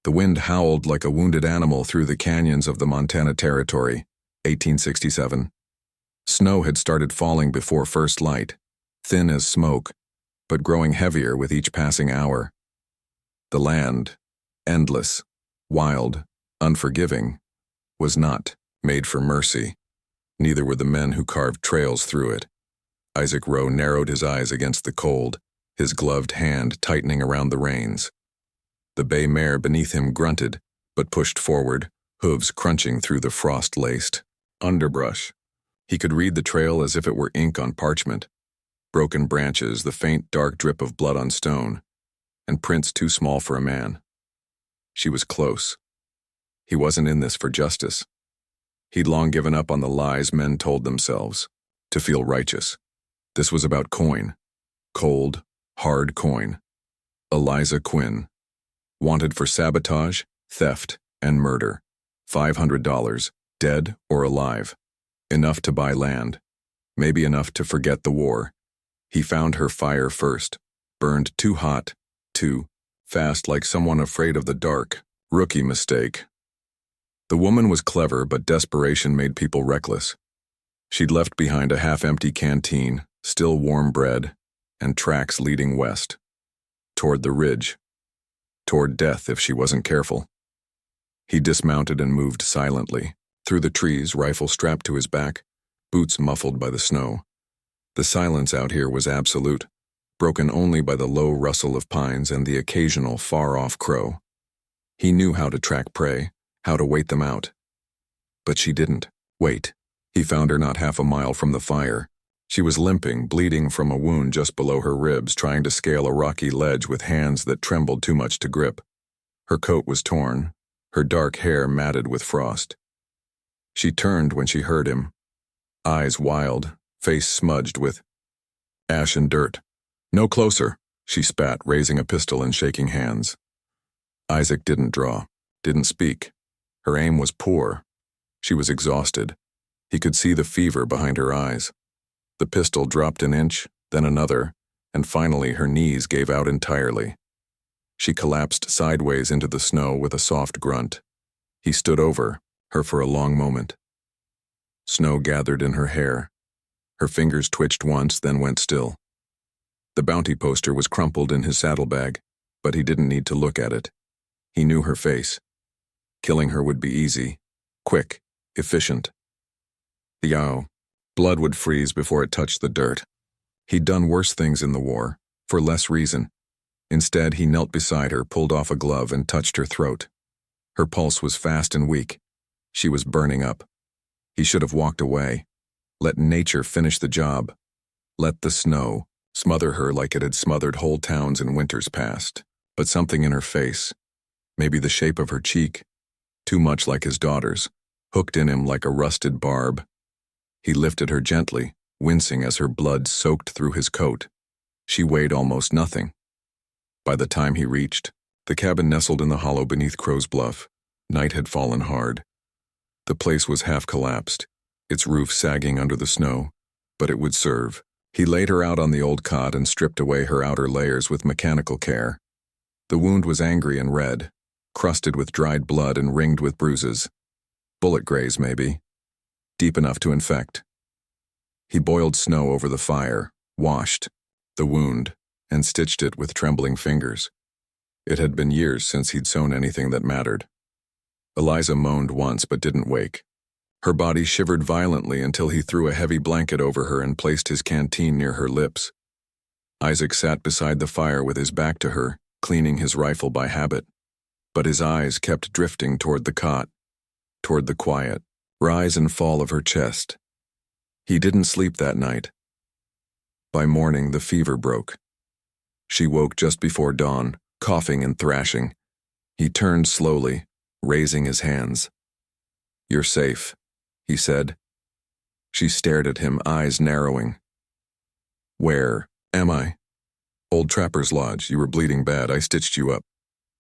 The wind howled like a wounded animal through the canyons of the Montana Territory, 1867. Snow had started falling before first light, thin as smoke, but growing heavier with each passing hour. The land, endless, wild, unforgiving, was not made for mercy. Neither were the men who carved trails through it. Isaac Rowe narrowed his eyes against the cold, his gloved hand tightening around the reins. The bay mare beneath him grunted, but pushed forward, hooves crunching through the frost-laced underbrush. He could read the trail as if it were ink on parchment. Broken branches, the faint dark drip of blood on stone, and prints too small for a man. She was close. He wasn't in this for justice. He'd long given up on the lies men told themselves, to feel righteous. This was about coin. Cold, hard coin. Eliza Quinn. Wanted for sabotage, theft, and murder. $500, dead or alive. Enough to buy land. Maybe enough to forget the war. He found her fire first. Burned too hot, too fast, like someone afraid of the dark. Rookie mistake. The woman was clever, but desperation made people reckless. She'd left behind a half-empty canteen, still warm bread, and tracks leading west. Toward the ridge. Toward death if she wasn't careful. He dismounted and moved silently, through the trees, rifle strapped to his back, boots muffled by the snow. The silence out here was absolute, broken only by the low rustle of pines and the occasional far-off crow. He knew how to track prey, how to wait them out. But she didn't wait. He found her not half a mile from the fire. She was limping, bleeding from a wound just below her ribs, trying to scale a rocky ledge with hands that trembled too much to grip. Her coat was torn, her dark hair matted with frost. She turned when she heard him, eyes wild, face smudged with ash and dirt. "No closer," she spat, raising a pistol and shaking hands. Isaac didn't draw, didn't speak. Her aim was poor. She was exhausted. He could see the fever behind her eyes. The pistol dropped an inch, then another, and finally her knees gave out entirely. She collapsed sideways into the snow with a soft grunt. He stood over her for a long moment. Snow gathered in her hair. Her fingers twitched once, then went still. The bounty poster was crumpled in his saddlebag, but he didn't need to look at it. He knew her face. Killing her would be easy, quick, efficient. The blood would freeze before it touched the dirt. He'd done worse things in the war, for less reason. Instead, he knelt beside her, pulled off a glove, and touched her throat. Her pulse was fast and weak. She was burning up. He should have walked away. Let nature finish the job. Let the snow smother her like it had smothered whole towns in winters past. But something in her face, maybe the shape of her cheek, too much like his daughter's, hooked in him like a rusted barb. He lifted her gently, wincing as her blood soaked through his coat. She weighed almost nothing. By the time he reached, the cabin nestled in the hollow beneath Crow's Bluff. Night had fallen hard. The place was half collapsed, its roof sagging under the snow, but it would serve. He laid her out on the old cot and stripped away her outer layers with mechanical care. The wound was angry and red, crusted with dried blood and ringed with bruises. Bullet graze, maybe. Deep enough to infect. He boiled snow over the fire, washed the wound, and stitched it with trembling fingers. It had been years since he'd sewn anything that mattered. Eliza moaned once but didn't wake. Her body shivered violently until he threw a heavy blanket over her and placed his canteen near her lips. Isaac sat beside the fire with his back to her, cleaning his rifle by habit. But his eyes kept drifting toward the cot, toward the quiet rise and fall of her chest. He didn't sleep that night. By morning, the fever broke. She woke just before dawn, coughing and thrashing. He turned slowly, raising his hands. "You're safe," he said. She stared at him, eyes narrowing. "Where am I?" "Old Trapper's Lodge. You were bleeding bad. I stitched you up."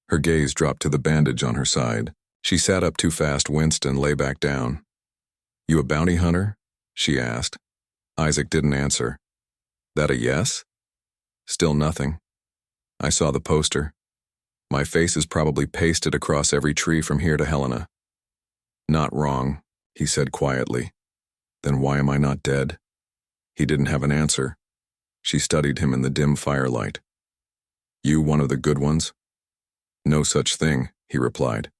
Her gaze dropped to the bandage on her side. She sat up too fast, winced, and lay back down. "You a bounty hunter?" she asked. Isaac didn't answer. "That a yes?" Still nothing. "I saw the poster." My face is probably pasted across every tree from here to Helena. Not wrong, he said quietly. Then why am I not dead? He didn't have an answer. She studied him in the dim firelight. You one of the good ones? No such thing, he replied.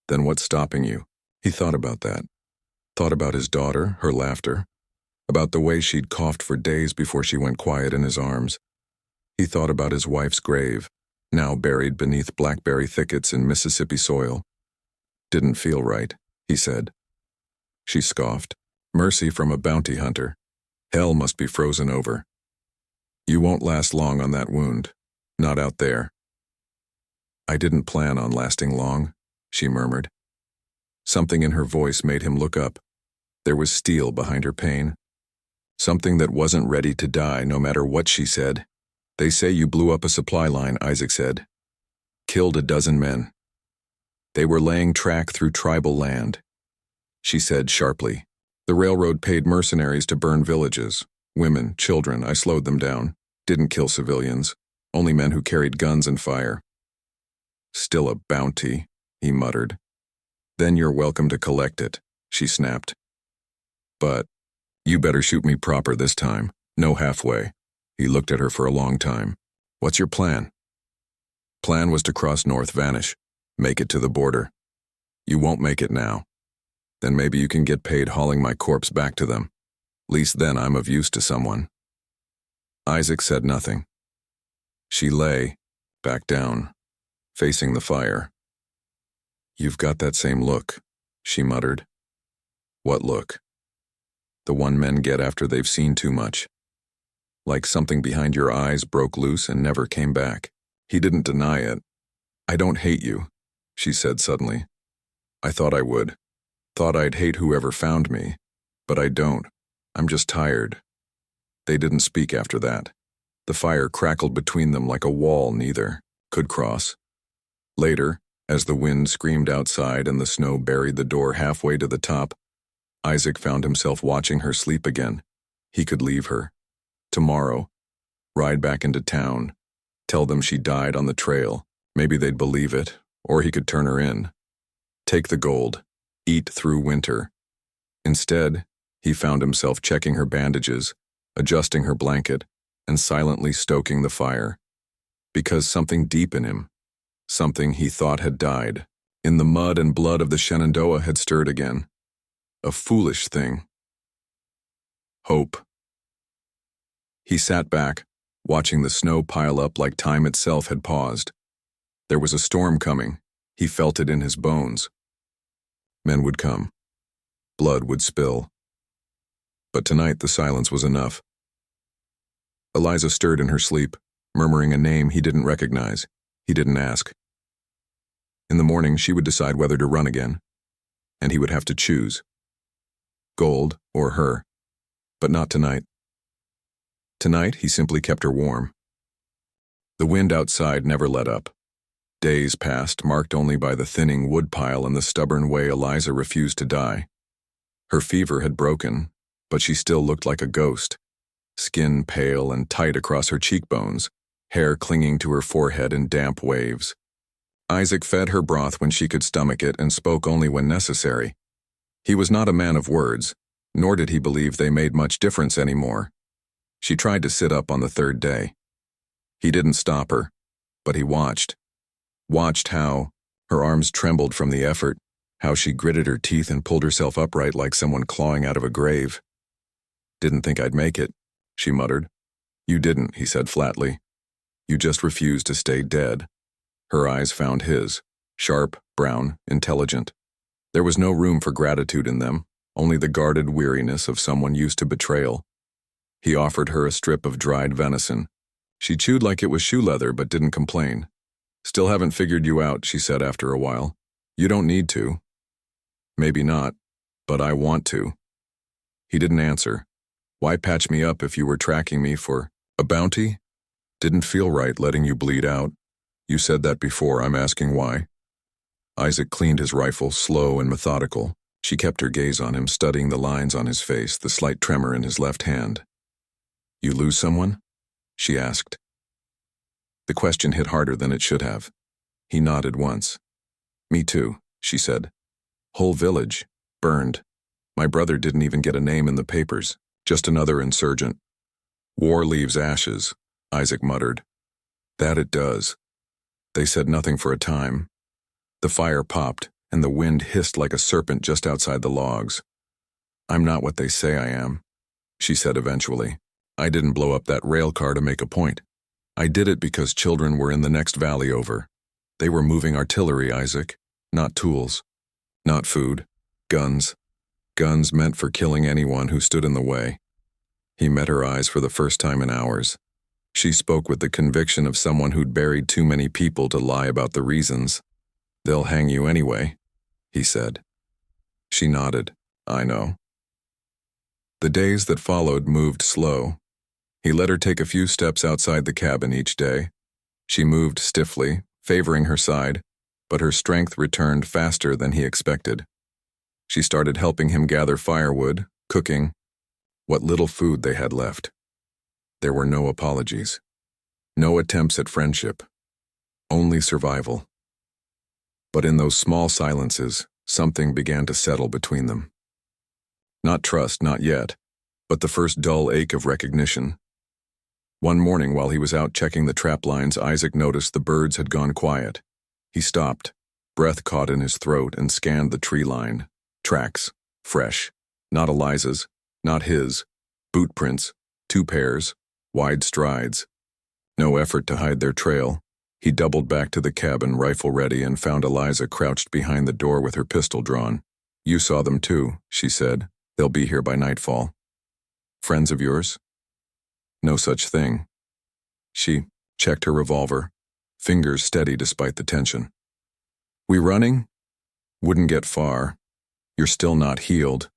Then what's stopping you? He thought about that. Thought about his daughter, her laughter, about the way she'd coughed for days before she went quiet in his arms. He thought about his wife's grave, now buried beneath blackberry thickets in Mississippi soil. Didn't feel right, he said. She scoffed. Mercy from a bounty hunter. Hell must be frozen over. You won't last long on that wound. Not out there. I didn't plan on lasting long, she murmured. Something in her voice made him look up. There was steel behind her pain. Something that wasn't ready to die no matter what she said. They say you blew up a supply line, Isaac said. Killed a dozen men. They were laying track through tribal land. She said sharply. The railroad paid mercenaries to burn villages. Women, children, I slowed them down. Didn't kill civilians. Only men who carried guns and fire. Still a bounty, he muttered. Then you're welcome to collect it, she snapped. But you better shoot me proper this time. No halfway. He looked at her for a long time. What's your plan? Plan was to cross North Vanish. Make it to the border. You won't make it now. Then maybe you can get paid hauling my corpse back to them. Least then I'm of use to someone. Isaac said nothing. She lay, back down, facing the fire. You've got that same look, she muttered. What look? The one men get after they've seen too much. Like something behind your eyes broke loose and never came back. He didn't deny it. I don't hate you, she said suddenly. I thought I would. Thought I'd hate whoever found me. But I don't. I'm just tired. They didn't speak after that. The fire crackled between them like a wall neither could cross. Later, as the wind screamed outside and the snow buried the door halfway to the top, Isaac found himself watching her sleep again. He could leave her. Tomorrow. Ride back into town. Tell them she died on the trail. Maybe they'd believe it, or he could turn her in. Take the gold. Eat through winter. Instead, he found himself checking her bandages, adjusting her blanket, and silently stoking the fire. Because something deep in him, something he thought had died, in the mud and blood of the Shenandoah had stirred again. A foolish thing. Hope. He sat back, watching the snow pile up like time itself had paused. There was a storm coming. He felt it in his bones. Men would come. Blood would spill. But tonight the silence was enough. Eliza stirred in her sleep, murmuring a name he didn't recognize. He didn't ask. In the morning she would decide whether to run again, and he would have to choose. Gold or her. But not tonight. Tonight he simply kept her warm. The wind outside never let up. Days passed, marked only by the thinning woodpile and the stubborn way Eliza refused to die. Her fever had broken, but she still looked like a ghost. Skin pale and tight across her cheekbones, hair clinging to her forehead in damp waves. Isaac fed her broth when she could stomach it and spoke only when necessary. He was not a man of words, nor did he believe they made much difference anymore. She tried to sit up on the third day. He didn't stop her, but he watched. Watched how her arms trembled from the effort, how she gritted her teeth and pulled herself upright like someone clawing out of a grave. Didn't think I'd make it, she muttered. You didn't, he said flatly. You just refused to stay dead. Her eyes found his, sharp, brown, intelligent. There was no room for gratitude in them, only the guarded weariness of someone used to betrayal. He offered her a strip of dried venison. She chewed like it was shoe leather but didn't complain. Still haven't figured you out, she said after a while. You don't need to. Maybe not, but I want to. He didn't answer. Why patch me up if you were tracking me for a bounty? Didn't feel right letting you bleed out. You said that before, I'm asking why. Isaac cleaned his rifle, slow and methodical. She kept her gaze on him, studying the lines on his face, the slight tremor in his left hand. You lose someone? She asked. The question hit harder than it should have. He nodded once. Me too, she said. Whole village. Burned. My brother didn't even get a name in the papers. Just another insurgent. War leaves ashes, Isaac muttered. That it does. They said nothing for a time. The fire popped, and the wind hissed like a serpent just outside the logs. I'm not what they say I am, she said eventually. I didn't blow up that rail car to make a point. I did it because children were in the next valley over. They were moving artillery, Isaac, not tools. Not food. Guns. Guns meant for killing anyone who stood in the way. He met her eyes for the first time in hours. She spoke with the conviction of someone who'd buried too many people to lie about the reasons. They'll hang you anyway, he said. She nodded. I know. The days that followed moved slow. He let her take a few steps outside the cabin each day. She moved stiffly, favoring her side, but her strength returned faster than he expected. She started helping him gather firewood, cooking, what little food they had left. There were no apologies. No attempts at friendship. Only survival. But in those small silences, something began to settle between them. Not trust, not yet, but the first dull ache of recognition. One morning while he was out checking the trap lines, Isaac noticed the birds had gone quiet. He stopped, breath caught in his throat, and scanned the tree line. Tracks, fresh, not Eliza's, not his, boot prints, 2 pairs, wide strides. No effort to hide their trail. He doubled back to the cabin, rifle ready, and found Eliza crouched behind the door with her pistol drawn. You saw them too, she said. They'll be here by nightfall. Friends of yours? No such thing. She checked her revolver, fingers steady despite the tension. We running? Wouldn't get far. You're still not healed.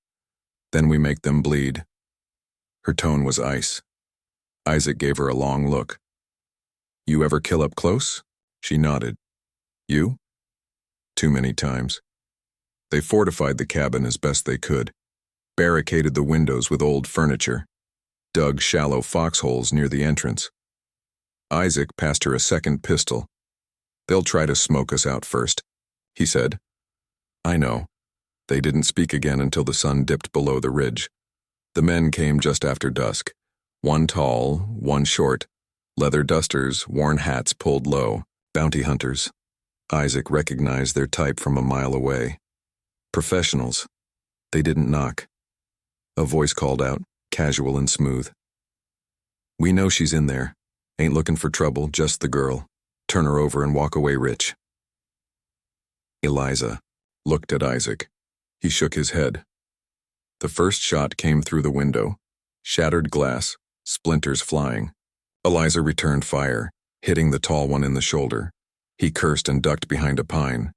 Then we make them bleed. Her tone was ice. Isaac gave her a long look. You ever kill up close? She nodded. You? Too many times. They fortified the cabin as best they could, barricaded the windows with old furniture, dug shallow foxholes near the entrance. Isaac passed her a second pistol. They'll try to smoke us out first, he said. I know. They didn't speak again until the sun dipped below the ridge. The men came just after dusk. One tall, one short, leather dusters, worn hats pulled low, bounty hunters. Isaac recognized their type from a mile away. Professionals. They didn't knock. A voice called out, casual and smooth. We know she's in there. Ain't looking for trouble, just the girl. Turn her over and walk away rich. Eliza looked at Isaac. He shook his head. The first shot came through the window. Shattered glass, splinters flying. Eliza returned fire, hitting the tall one in the shoulder. He cursed and ducked behind a pine.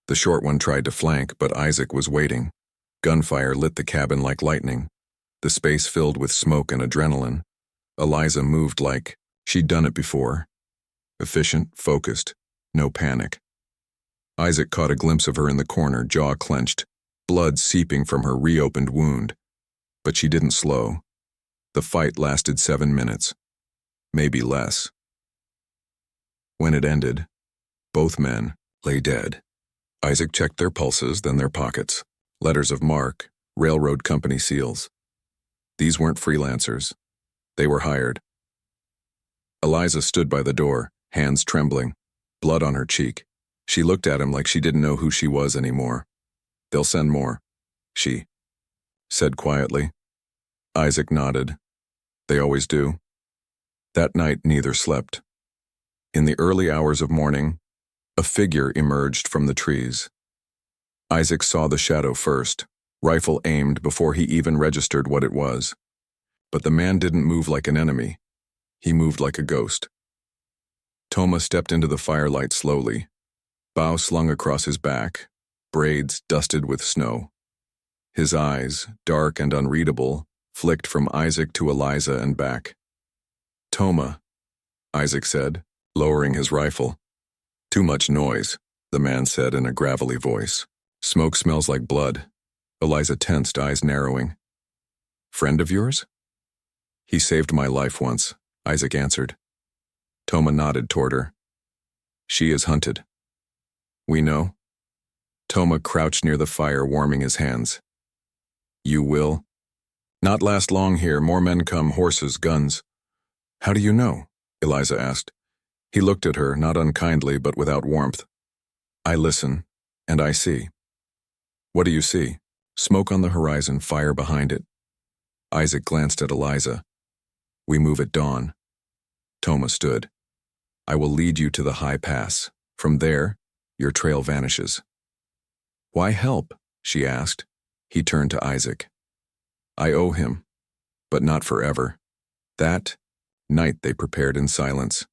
The short one tried to flank, but Isaac was waiting. Gunfire lit the cabin like lightning. The space filled with smoke and adrenaline. Eliza moved like she'd done it before. Efficient, focused, no panic. Isaac caught a glimpse of her in the corner, jaw clenched, blood seeping from her reopened wound. But she didn't slow. The fight lasted 7 minutes. Maybe less. When it ended, both men lay dead. Isaac checked their pulses, then their pockets. Letters of marque, railroad company seals. These weren't freelancers. They were hired. Eliza stood by the door, hands trembling, blood on her cheek. She looked at him like she didn't know who she was anymore. They'll send more, she said quietly. Isaac nodded. They always do. That night neither slept. In the early hours of morning, a figure emerged from the trees. Isaac saw the shadow first, rifle aimed before he even registered what it was. But the man didn't move like an enemy. He moved like a ghost. Toma stepped into the firelight slowly, bow slung across his back, braids dusted with snow. His eyes, dark and unreadable, flicked from Isaac to Eliza and back. Toma, Isaac said, lowering his rifle. Too much noise, the man said in a gravelly voice. Smoke smells like blood. Eliza tensed, eyes narrowing. Friend of yours? He saved my life once, Isaac answered. Toma nodded toward her. She is hunted. We know. Toma crouched near the fire, warming his hands. You will? Not last long here. More men come, horses, guns. How do you know? Eliza asked. He looked at her, not unkindly, but without warmth. I listen, and I see. What do you see? Smoke on the horizon, fire behind it. Isaac glanced at Eliza. We move at dawn. Toma stood. I will lead you to the high pass. From there, your trail vanishes. Why help? She asked. He turned to Isaac. I owe him, but not forever. That night they prepared in silence.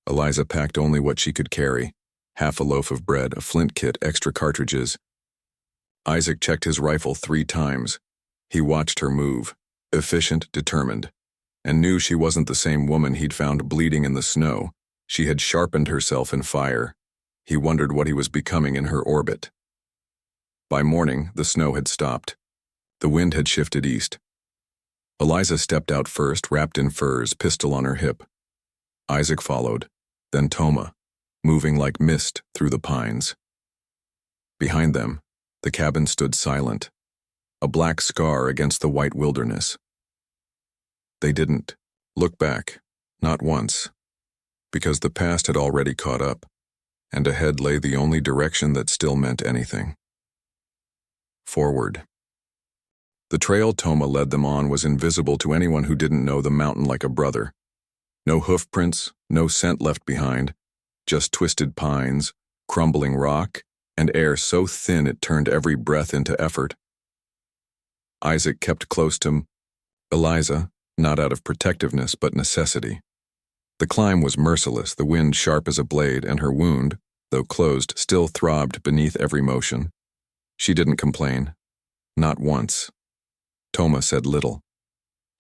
Eliza packed only what she could carry, half a loaf of bread, a flint kit, extra cartridges. Isaac checked his rifle 3 times. He watched her move, efficient, determined, and knew she wasn't the same woman he'd found bleeding in the snow. She had sharpened herself in fire. He wondered what he was becoming in her orbit. By morning, the snow had stopped. The wind had shifted east. Eliza stepped out first, wrapped in furs, pistol on her hip. Isaac followed, then Toma, moving like mist through the pines. Behind them, the cabin stood silent, a black scar against the white wilderness. They didn't look back, not once, because the past had already caught up, and ahead lay the only direction that still meant anything. Forward. The trail Toma led them on was invisible to anyone who didn't know the mountain like a brother. No hoof prints, no scent left behind, just twisted pines, crumbling rock, and air so thin it turned every breath into effort. Isaac kept close to Eliza, not out of protectiveness but necessity. The climb was merciless, the wind sharp as a blade, and her wound, though closed, still throbbed beneath every motion. She didn't complain. Not once. Toma said little.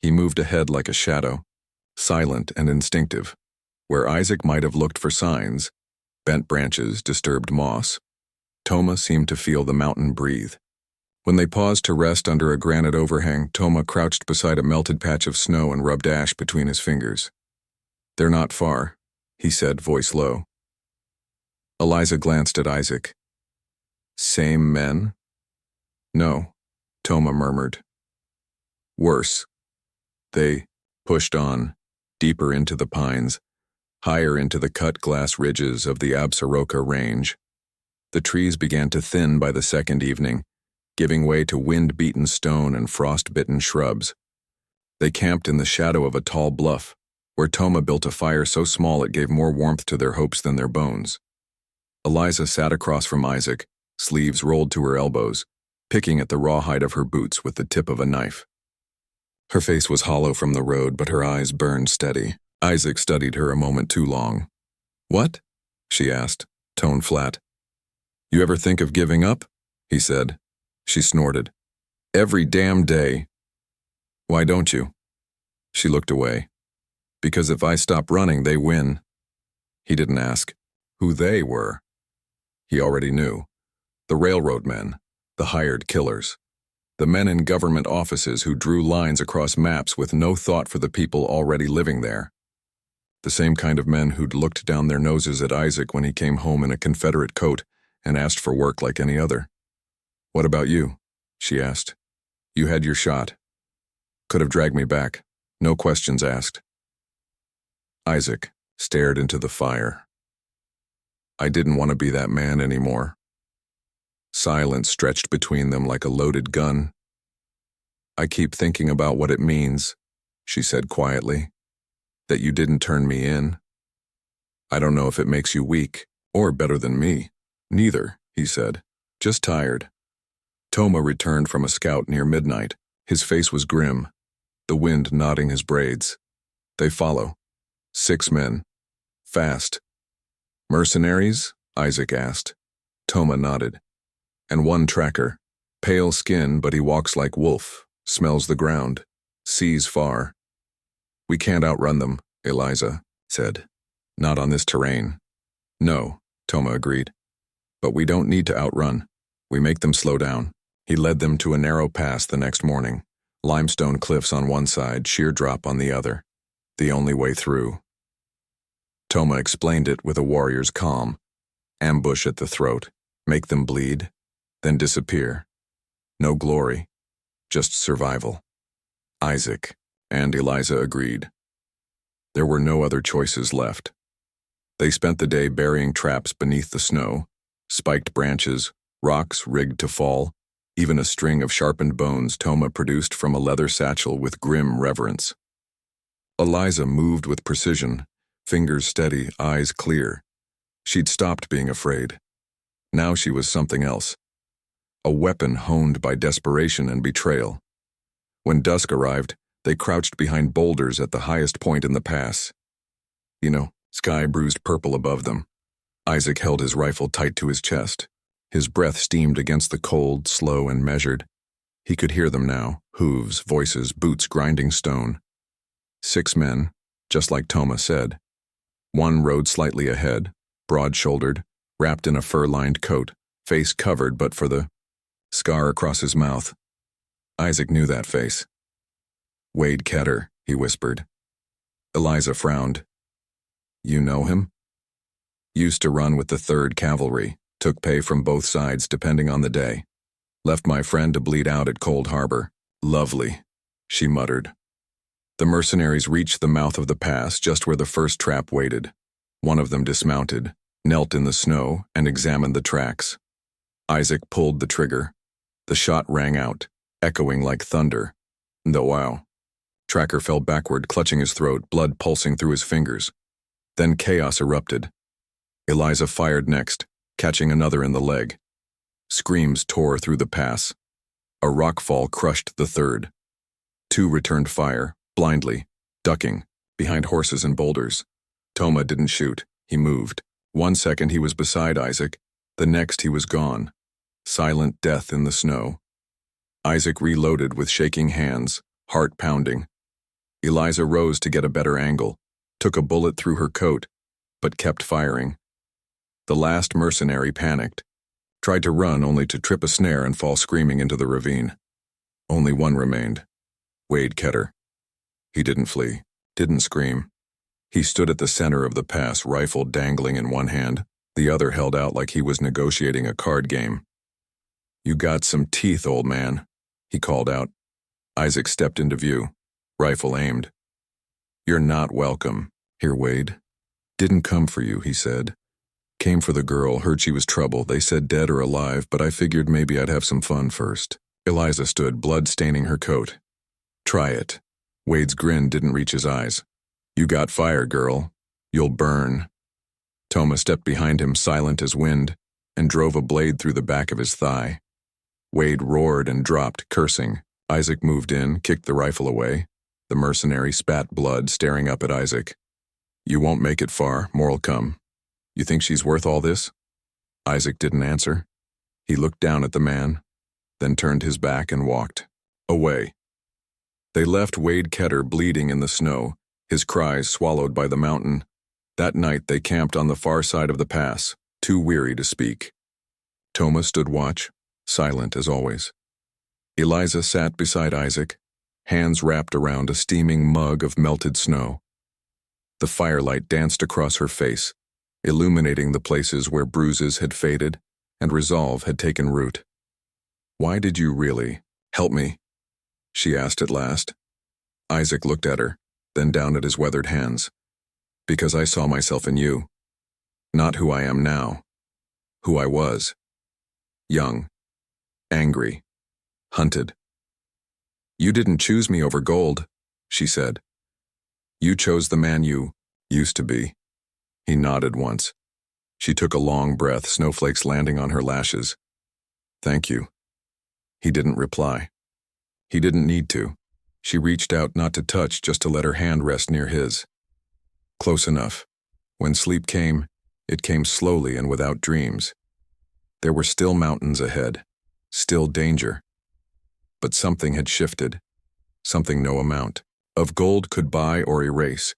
He moved ahead like a shadow, silent and instinctive. Where Isaac might have looked for signs, bent branches, disturbed moss, Toma seemed to feel the mountain breathe. When they paused to rest under a granite overhang, Toma crouched beside a melted patch of snow and rubbed ash between his fingers. They're not far, he said, voice low. Eliza glanced at Isaac. Same men? No, Toma murmured. Worse. They pushed on, deeper into the pines, higher into the cut-glass ridges of the Absaroka Range. The trees began to thin by the second evening, giving way to wind-beaten stone and frost-bitten shrubs. They camped in the shadow of a tall bluff, where Toma built a fire so small it gave more warmth to their hopes than their bones. Eliza sat across from Isaac, sleeves rolled to her elbows, picking at the rawhide of her boots with the tip of a knife. Her face was hollow from the road, but her eyes burned steady. Isaac studied her a moment too long. What? She asked, tone flat. You ever think of giving up? He said. She snorted. Every damn day. Why don't you? She looked away. Because if I stop running, they win. He didn't ask who they were. He already knew. The railroad men, the hired killers. The men in government offices who drew lines across maps with no thought for the people already living there. The same kind of men who'd looked down their noses at Isaac when he came home in a Confederate coat and asked for work like any other. What about you? She asked. You had your shot. Could have dragged me back. No questions asked. Isaac stared into the fire. I didn't want to be that man anymore. Silence stretched between them like a loaded gun. I keep thinking about what it means, she said quietly, that you didn't turn me in. I don't know if it makes you weak, or better than me. Neither, he said, just tired. Toma returned from a scout near midnight. His face was grim, the wind knotting his braids. They follow. 6 men. Fast. Mercenaries? Isaac asked. Toma nodded. And 1 tracker. Pale skin, but he walks like wolf, smells the ground, sees far. We can't outrun them, Eliza said. Not on this terrain. No, Toma agreed. But we don't need to outrun. We make them slow down. He led them to a narrow pass the next morning. Limestone cliffs on one side, sheer drop on the other. The only way through. Toma explained it with a warrior's calm. Ambush at the throat. Make them bleed, then disappear. No glory, just survival. Isaac and Eliza agreed. There were no other choices left. They spent the day burying traps beneath the snow, spiked branches, rocks rigged to fall, even a string of sharpened bones Toma produced from a leather satchel with grim reverence. Eliza moved with precision, fingers steady, eyes clear. She'd stopped being afraid. Now she was something else. A weapon honed by desperation and betrayal. When dusk arrived, they crouched behind boulders at the highest point in the pass. Sky bruised purple above them. Isaac held his rifle tight to his chest. His breath steamed against the cold, slow, and measured. He could hear them now, hooves, voices, boots grinding stone. 6 men, just like Toma said. One rode slightly ahead, broad-shouldered, wrapped in a fur-lined coat, face covered but for the scar across his mouth. Isaac knew that face. Wade Ketter, he whispered. Eliza frowned. You know him? Used to run with the 3rd Cavalry, took pay from both sides depending on the day. Left my friend to bleed out at Cold Harbor. Lovely, she muttered. The mercenaries reached the mouth of the pass just where the first trap waited. One of them dismounted, knelt in the snow, and examined the tracks. Isaac pulled the trigger. The shot rang out, echoing like thunder. Wow. Tracker fell backward, clutching his throat, blood pulsing through his fingers. Then chaos erupted. Eliza fired next, catching another in the leg. Screams tore through the pass. A rockfall crushed the 3rd. 2 returned fire, blindly, ducking, behind horses and boulders. Toma didn't shoot, he moved. 1 second he was beside Isaac, the next he was gone. Silent death in the snow. Isaac reloaded with shaking hands, heart pounding. Eliza rose to get a better angle, took a bullet through her coat, but kept firing. The last mercenary panicked, tried to run only to trip a snare and fall screaming into the ravine. Only one remained, Wade Ketter. He didn't flee, didn't scream. He stood at the center of the pass, rifle dangling in one hand, the other held out like he was negotiating a card game. You got some teeth, old man, he called out. Isaac stepped into view, rifle aimed. You're not welcome. Here, Wade. Didn't come for you, he said. Came for the girl, heard she was trouble. They said dead or alive, but I figured maybe I'd have some fun first. Eliza stood, blood staining her coat. Try it. Wade's grin didn't reach his eyes. You got fire, girl. You'll burn. Toma stepped behind him, silent as wind, and drove a blade through the back of his thigh. Wade roared and dropped, cursing. Isaac moved in, kicked the rifle away. The mercenary spat blood, staring up at Isaac. You won't make it far, more'll come. You think she's worth all this? Isaac didn't answer. He looked down at the man, then turned his back and walked away. They left Wade Ketter bleeding in the snow, his cries swallowed by the mountain. That night they camped on the far side of the pass, too weary to speak. Toma stood watch, silent as always. Eliza sat beside Isaac, hands wrapped around a steaming mug of melted snow. The firelight danced across her face, illuminating the places where bruises had faded and resolve had taken root. Why did you really help me? She asked at last. Isaac looked at her, then down at his weathered hands. Because I saw myself in you. Not who I am now. Who I was. Young. Angry. Hunted. You didn't choose me over gold, she said. You chose the man you used to be. He nodded once. She took a long breath, snowflakes landing on her lashes. Thank you. He didn't reply. He didn't need to. She reached out not to touch, just to let her hand rest near his. Close enough. When sleep came, it came slowly and without dreams. There were still mountains ahead, still danger. But something had shifted, something no amount of gold could buy or erase.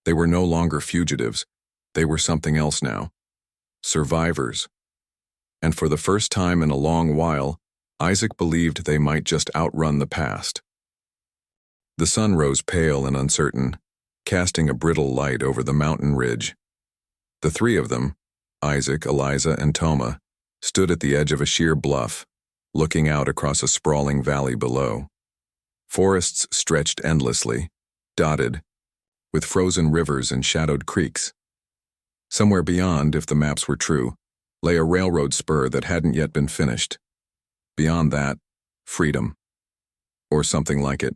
They were no longer fugitives. They were something else now. Survivors. And for the first time in a long while, Isaac believed they might just outrun the past. The sun rose pale and uncertain, casting a brittle light over the mountain ridge. The three of them, Isaac, Eliza, and Toma, stood at the edge of a sheer bluff, looking out across a sprawling valley below. Forests stretched endlessly, dotted, with frozen rivers and shadowed creeks. Somewhere beyond, if the maps were true, lay a railroad spur that hadn't yet been finished. Beyond that, freedom. Or something like it.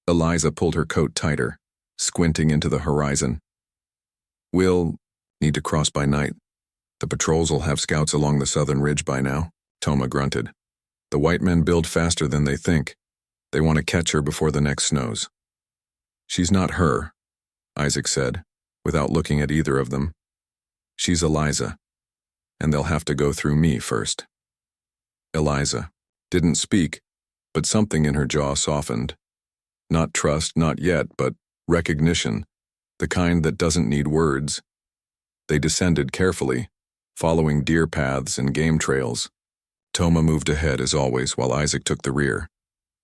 Eliza pulled her coat tighter, squinting into the horizon. "We'll need to cross by night. The patrols will have scouts along the southern ridge by now," Toma grunted. "The white men build faster than they think. They want to catch her before the next snows." "She's not her," Isaac said, without looking at either of them. "She's Eliza, and they'll have to go through me first." Eliza didn't speak, but something in her jaw softened. Not trust, not yet, but recognition, the kind that doesn't need words. They descended carefully, following deer paths and game trails. Toma moved ahead as always while Isaac took the rear.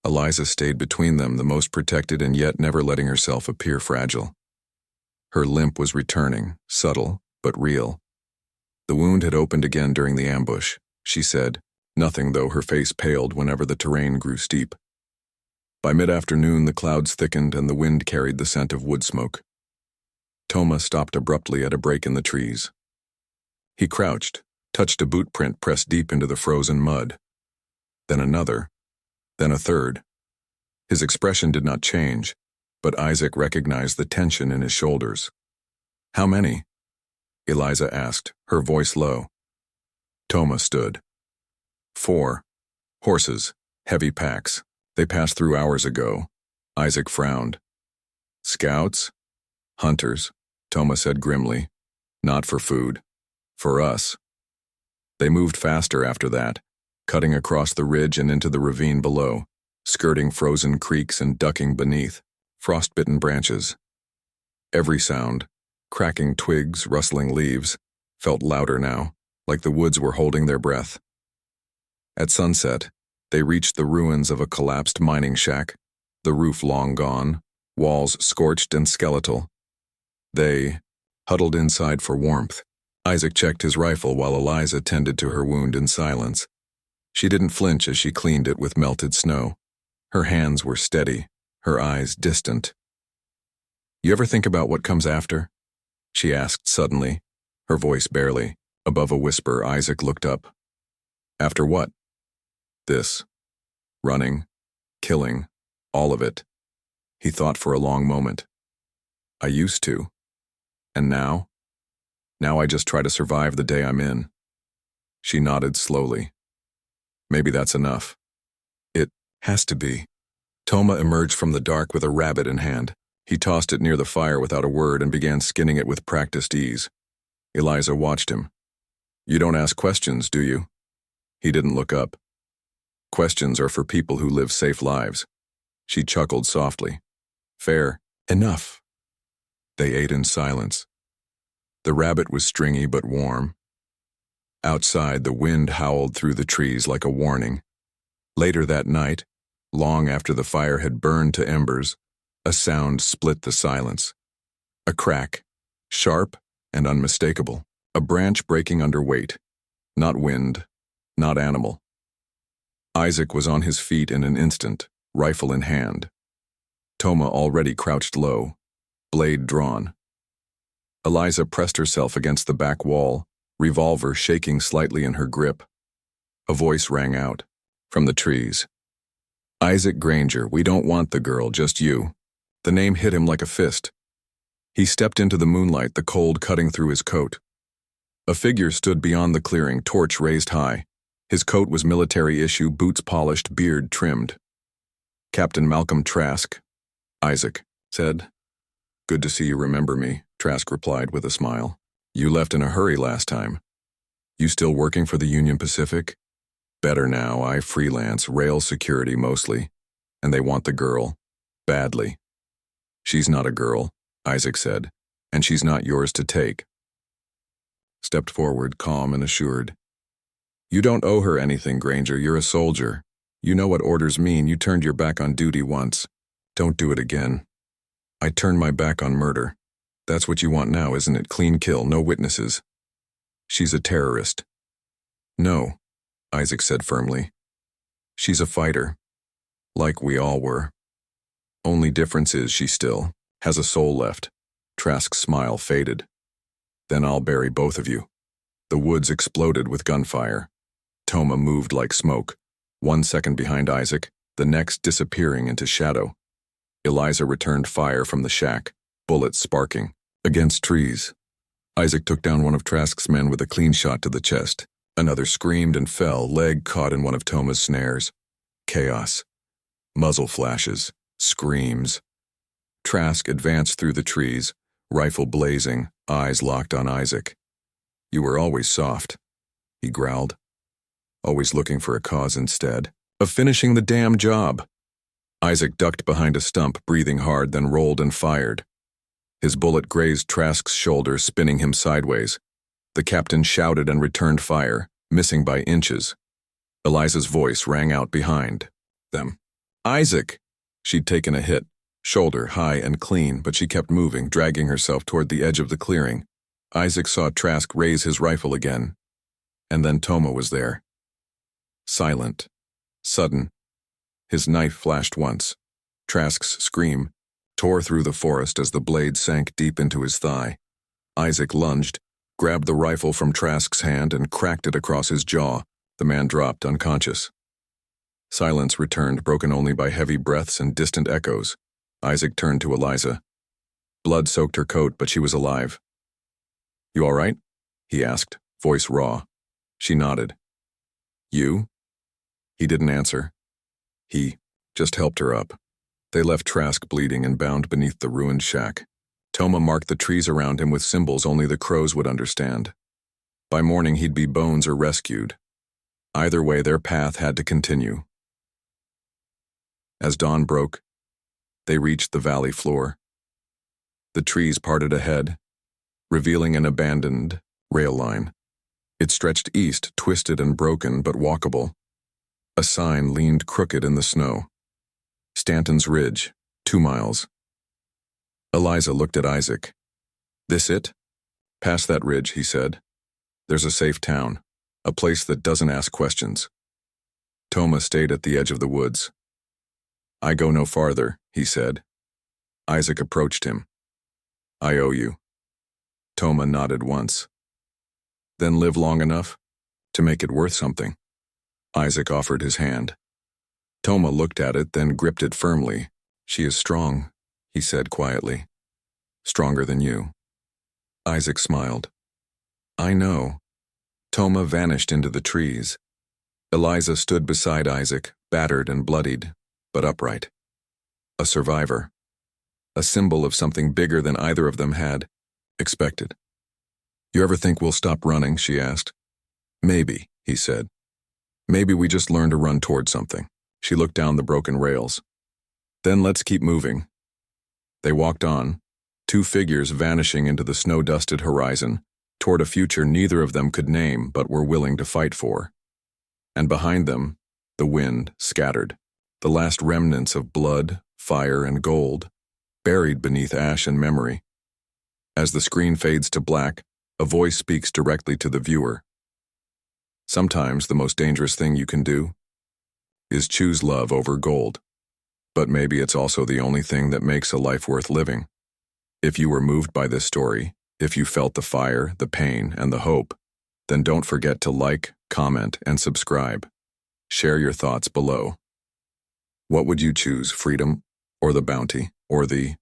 Eliza stayed between them, the most protected and yet never letting herself appear fragile. Her limp was returning, subtle but real. The wound had opened again during the ambush, she said, nothing though her face paled whenever the terrain grew steep. By mid-afternoon the clouds thickened and the wind carried the scent of wood smoke. Toma stopped abruptly at a break in the trees. He crouched, touched a boot print pressed deep into the frozen mud. Then another, then a third. His expression did not change, but Isaac recognized the tension in his shoulders. "How many?" Eliza asked, her voice low. Toma stood. "4. Horses, heavy packs. They passed through hours ago." Isaac frowned. "Scouts? Hunters," Toma said grimly. "Not for food. For us." They moved faster after that, cutting across the ridge and into the ravine below, skirting frozen creeks and ducking beneath frost-bitten branches. Every sound, cracking twigs, rustling leaves, felt louder now, like the woods were holding their breath. At sunset, they reached the ruins of a collapsed mining shack, the roof long gone, walls scorched and skeletal. They huddled inside for warmth. Isaac checked his rifle while Eliza tended to her wound in silence. She didn't flinch as she cleaned it with melted snow. Her hands were steady, her eyes distant. "You ever think about what comes after?" she asked suddenly, her voice barely. Above a whisper, Isaac looked up. "After what?" "This. Running, killing, all of it." He thought for a long moment. "I used to. And now? Now I just try to survive the day I'm in." She nodded slowly. "Maybe that's enough." "It has to be." Toma emerged from the dark with a rabbit in hand. He tossed it near the fire without a word and began skinning it with practiced ease. Eliza watched him. "You don't ask questions, do you?" He didn't look up. "Questions are for people who live safe lives." She chuckled softly. "Fair enough." They ate in silence. The rabbit was stringy but warm. Outside, the wind howled through the trees like a warning. Later that night, long after the fire had burned to embers, a sound split the silence. A crack, sharp and unmistakable. A branch breaking under weight. Not wind, not animal. Isaac was on his feet in an instant, rifle in hand. Toma already crouched low, blade drawn. Eliza pressed herself against the back wall, revolver shaking slightly in her grip. A voice rang out, from the trees. "Isaac Granger, we don't want the girl, just you." The name hit him like a fist. He stepped into the moonlight, the cold cutting through his coat. A figure stood beyond the clearing, torch raised high. His coat was military issue, boots polished, beard trimmed. "Captain Malcolm Trask," Isaac said. "Good to see you remember me," Trask replied with a smile. "You left in a hurry last time. You still working for the Union Pacific?" "Better now. I freelance, rail security mostly. And they want the girl. Badly." "She's not a girl," Isaac said, "and she's not yours to take." Stepped forward, calm and assured. "You don't owe her anything, Granger. You're a soldier. You know what orders mean. You turned your back on duty once. Don't do it again." "I turned my back on murder. That's what you want now, isn't it? Clean kill, no witnesses." "She's a terrorist." No, Isaac said firmly. She's a fighter, like we all were. Only difference is she still has a soul left. Trask's smile faded. Then I'll bury both of you. The woods exploded with gunfire. Toma moved like smoke, 1 second behind Isaac, the next disappearing into shadow. Eliza returned fire from the shack, bullets sparking against trees. Isaac took down one of Trask's men with a clean shot to the chest. Another screamed and fell, leg caught in one of Toma's snares. Chaos. Muzzle flashes. Screams. Trask advanced through the trees, rifle blazing, eyes locked on Isaac. You were always soft, he growled. Always looking for a cause instead of finishing the damn job. Isaac ducked behind a stump, breathing hard, then rolled and fired. His bullet grazed Trask's shoulder, spinning him sideways. The captain shouted and returned fire, missing by inches. Eliza's voice rang out behind them. Isaac! She'd taken a hit, shoulder high and clean, but she kept moving, dragging herself toward the edge of the clearing. Isaac saw Trask raise his rifle again. And then Toma was there. Silent. Sudden. His knife flashed once. Trask's scream tore through the forest as the blade sank deep into his thigh. Isaac lunged, grabbed the rifle from Trask's hand and cracked it across his jaw. The man dropped unconscious. Silence returned, broken only by heavy breaths and distant echoes. Isaac turned to Eliza. Blood soaked her coat, but she was alive. You all right? He asked, voice raw. She nodded. You? He didn't answer. He just helped her up. They left Trask bleeding and bound beneath the ruined shack. Toma marked the trees around him with symbols only the crows would understand. By morning he'd be bones or rescued. Either way, their path had to continue. As dawn broke, they reached the valley floor. The trees parted ahead, revealing an abandoned rail line. It stretched east, twisted and broken, but walkable. A sign leaned crooked in the snow. Stanton's Ridge, 2 miles. Eliza looked at Isaac. This it? Past that ridge, he said. There's a safe town, a place that doesn't ask questions. Toma stayed at the edge of the woods. I go no farther, he said. Isaac approached him. I owe you. Toma nodded once. Then live long enough to make it worth something. Isaac offered his hand. Toma looked at it, then gripped it firmly. She is strong, he said quietly. Stronger than you. Isaac smiled. I know. Toma vanished into the trees. Eliza stood beside Isaac, battered and bloodied, but upright. A survivor. A symbol of something bigger than either of them had expected. You ever think we'll stop running? She asked. Maybe, he said. Maybe we just learn to run toward something. She looked down the broken rails. Then let's keep moving. They walked on, 2 figures vanishing into the snow-dusted horizon, toward a future neither of them could name but were willing to fight for. And behind them, the wind scattered, the last remnants of blood, fire, and gold, buried beneath ash and memory. As the screen fades to black, a voice speaks directly to the viewer. Sometimes the most dangerous thing you can do is choose love over gold. But maybe it's also the only thing that makes a life worth living. If you were moved by this story, if you felt the fire, the pain, and the hope, then don't forget to like, comment, and subscribe. Share your thoughts below. What would you choose, freedom or the bounty or the